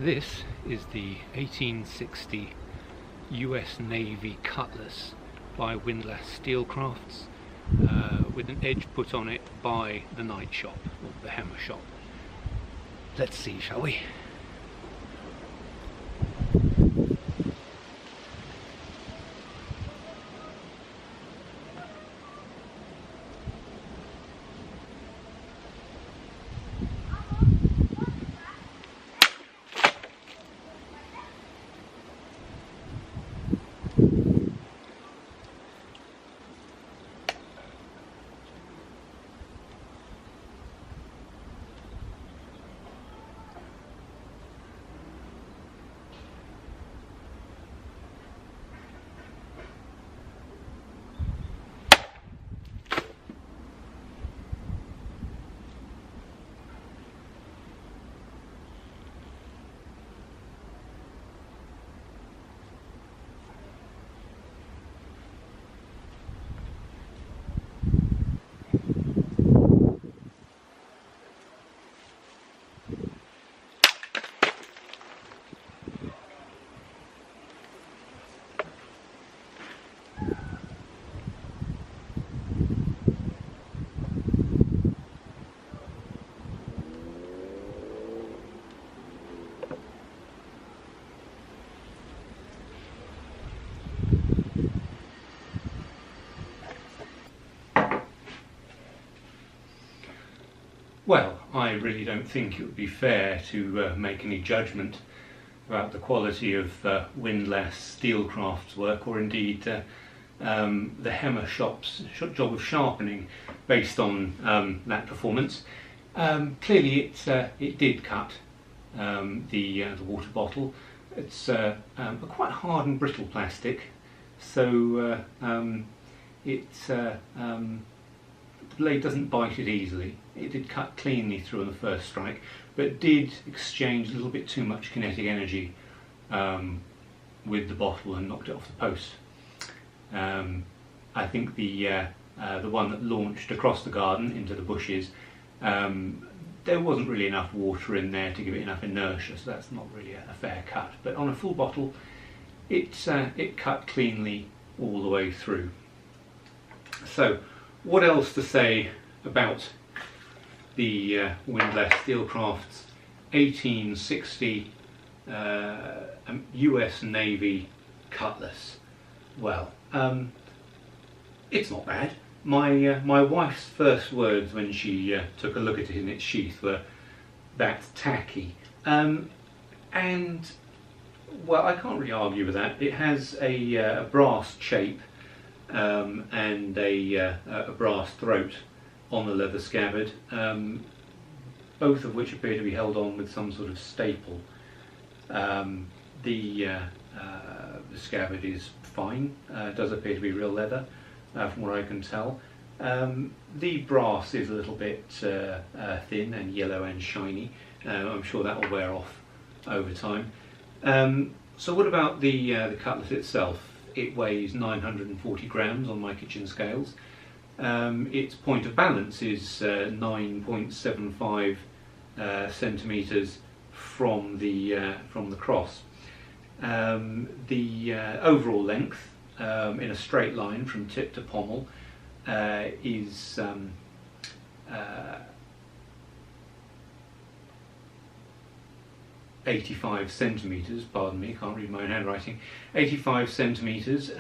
This is the 1860 US Navy Cutlass by Windlass Steelcrafts, with an edge put on it by the Knight shop, or the Hammer shop. Let's see, shall we? Well, I really don't think it would be fair to make any judgment about the quality of Windlass Steelcrafts work, or indeed the Hammer shop's job of sharpening based on that performance. Clearly it did cut the water bottle. It's a quite hard and brittle plastic, so the blade doesn't bite it easily. It did cut cleanly through on the first strike, but did exchange a little bit too much kinetic energy with the bottle and knocked it off the post. I think the one that launched across the garden into the bushes, there wasn't really enough water in there to give it enough inertia, so that's not really a fair cut. But on a full bottle, it cut cleanly all the way through. So, what else to say about the Windlass Steelcrafts 1860 US Navy Cutlass? Well, it's not bad. My wife's first words when she took a look at it in its sheath were, "That's tacky," and well, I can't really argue with that. It has a brass shape and a brass throat on the leather scabbard, both of which appear to be held on with some sort of staple. The scabbard is fine, does appear to be real leather from what I can tell. The brass is a little bit thin and yellow and shiny. I'm sure that will wear off over time. So what about the cutlass itself? It weighs 940 grams on my kitchen scales. Its point of balance is 9.75 centimeters from the cross. The overall length in a straight line from tip to pommel is 85 centimeters, pardon me, can't read my own handwriting, 85 centimeters,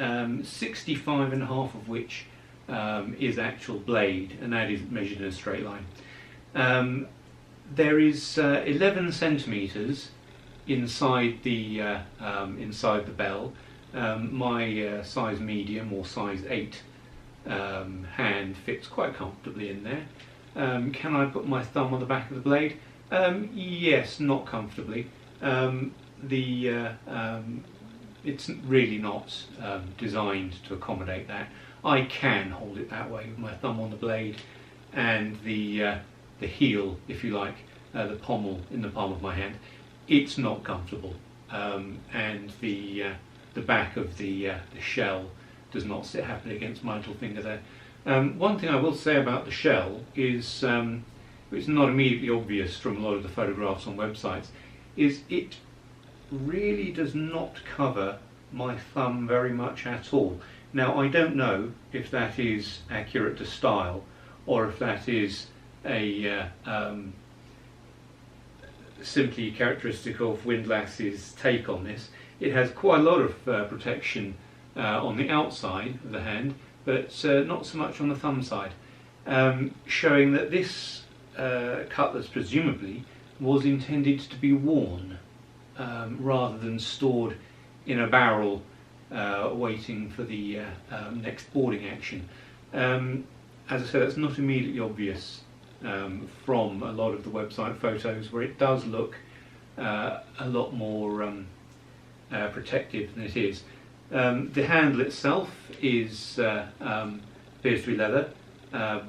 65 and a half of which is actual blade, and that is measured in a straight line. There is 11 centimeters inside the bell. My size medium or size 8 hand fits quite comfortably in there. Can I put my thumb on the back of the blade? Yes, not comfortably. It's really not designed to accommodate that. I can hold it that way with my thumb on the blade and the heel, if you like, the pommel in the palm of my hand. It's not comfortable, and the back of the shell does not sit happily against my little finger there. One thing I will say about the shell is, it's not immediately obvious from a lot of the photographs on websites, is it really does not cover my thumb very much at all. Now, I don't know if that is accurate to style or if that is a simply characteristic of Windlass's take on this. It has quite a lot of protection on the outside of the hand, but not so much on the thumb side, showing that this cutlass presumably was intended to be worn rather than stored in a barrel waiting for the next boarding action. As I said, that's not immediately obvious from a lot of the website photos, where it does look a lot more protective than it is. The handle itself is appears to be leather,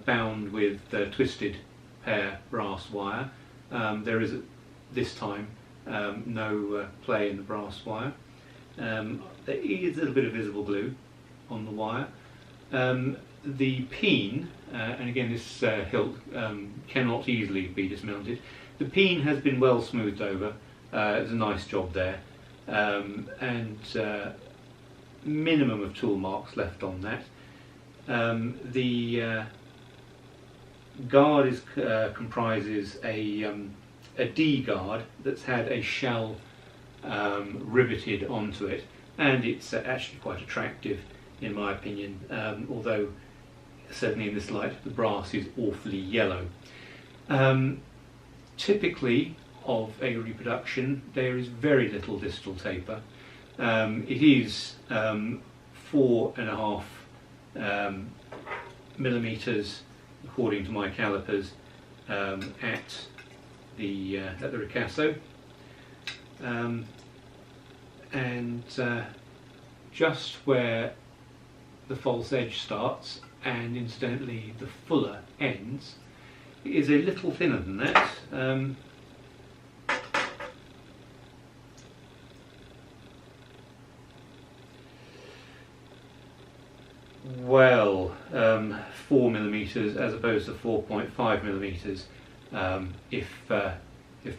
bound with twisted pear brass wire. There is, this time, no play in the brass wire. There is a little bit of visible glue on the wire. The peen, and again this hilt cannot easily be dismounted. The peen has been well smoothed over. There's a nice job there, and minimum of tool marks left on that. The guard comprises a D guard that's had a shell riveted onto it, and it's actually quite attractive in my opinion, although certainly in this light the brass is awfully yellow. Typically of a reproduction there is very little distal taper. It is 4.5 millimeters according to my calipers at the ricasso, and just where the false edge starts, and incidentally the fuller ends, it is a little thinner than that. Well, 4 millimeters as opposed to 4.5 millimeters, if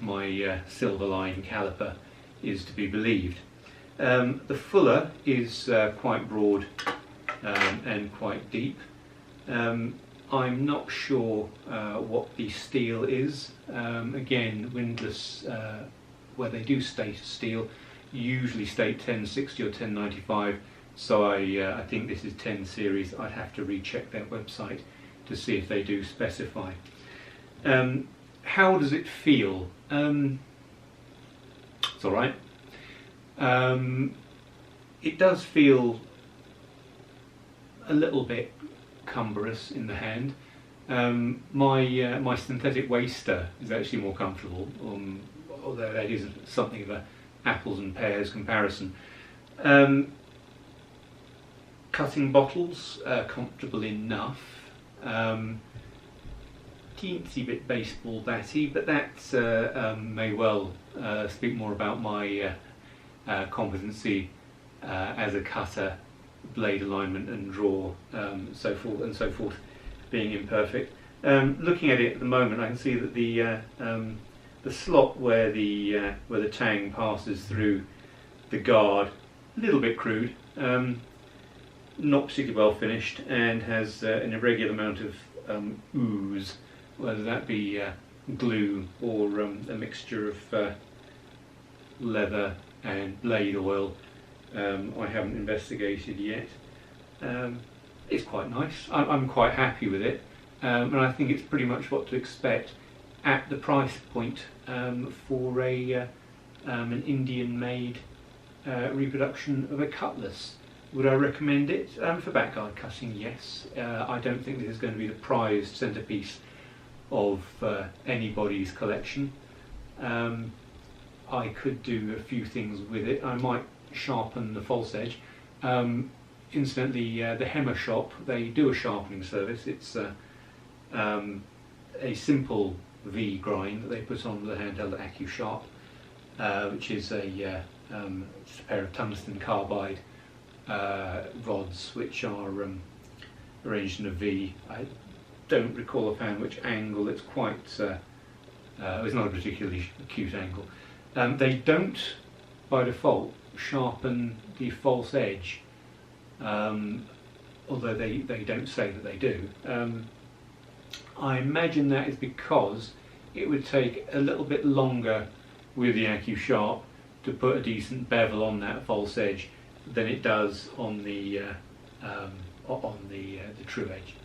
my silver line caliper is to be believed. The fuller is quite broad and quite deep. I'm not sure what the steel is. Again, Windlass, where they do state steel, usually state 1060 or 1095, so I think this is 10 series. I'd have to recheck their website to see if they do specify. How does it feel? It's alright. It does feel a little bit cumbrous in the hand. My synthetic waster is actually more comfortable, although that is something of a apples and pears comparison. Cutting bottles, comfortable enough. Teensy bit baseball batty, but that may well speak more about my competency as a cutter, blade alignment and draw, so forth being imperfect. Looking at it at the moment, I can see that the slot where the tang passes through the guard, a little bit crude, not particularly well finished, and has an irregular amount of ooze, whether that be glue or a mixture of leather and blade oil. I haven't investigated yet. It's quite nice. I'm quite happy with it, and I think it's pretty much what to expect at the price point for an Indian-made reproduction of a cutlass. Would I recommend it? For backguard cutting, yes. I don't think this is going to be the prized centrepiece of anybody's collection. I could do a few things with it. I might sharpen the false edge. Incidentally, the Hemmer shop, they do a sharpening service. It's a simple V grind that they put on the handheld AccuSharp, which is just a pair of tungsten carbide rods which are arranged in a V. I don't recall offhand which angle. It's quite it's not a particularly acute angle. They don't by default sharpen the false edge, although they don't say that they do. I imagine that is because it would take a little bit longer with the AccuSharp to put a decent bevel on that false edge than it does on the true edge.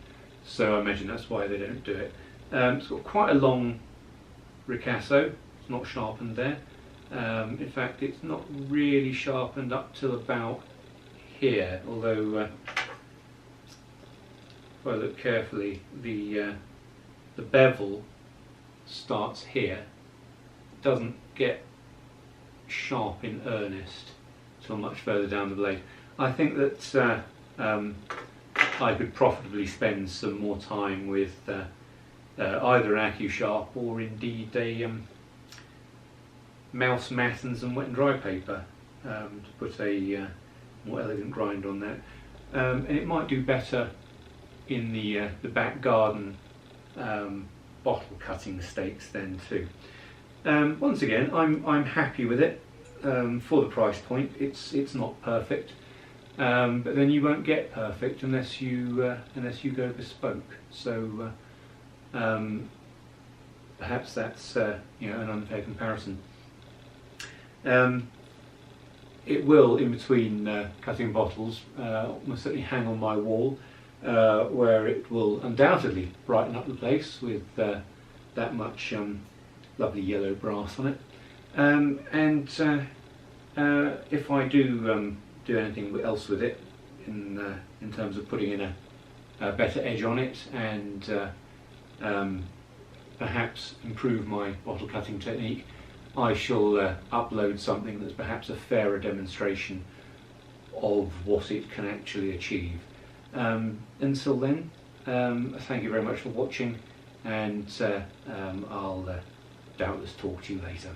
So I imagine that's why they don't do it. It's got quite a long ricasso. It's not sharpened there. In fact, it's not really sharpened up till about here, although if I look carefully, the bevel starts here. It doesn't get sharp in earnest till much further down the blade. I think that I could profitably spend some more time with either an AccuSharp or indeed a mouse mat and some wet and dry paper to put a more elegant grind on that. And it might do better in the back garden bottle cutting stakes then too. Once again, I'm happy with it for the price point. It's not perfect, but then you won't get perfect unless you go bespoke. So perhaps that's an unfair comparison. It will, in between cutting bottles, almost certainly hang on my wall, where it will undoubtedly brighten up the place with that much lovely yellow brass on it. And if I do anything else with it, in terms of putting in a better edge on it and perhaps improve my bottle cutting technique, I shall upload something that's perhaps a fairer demonstration of what it can actually achieve. Until then, thank you very much for watching, and I'll doubtless talk to you later.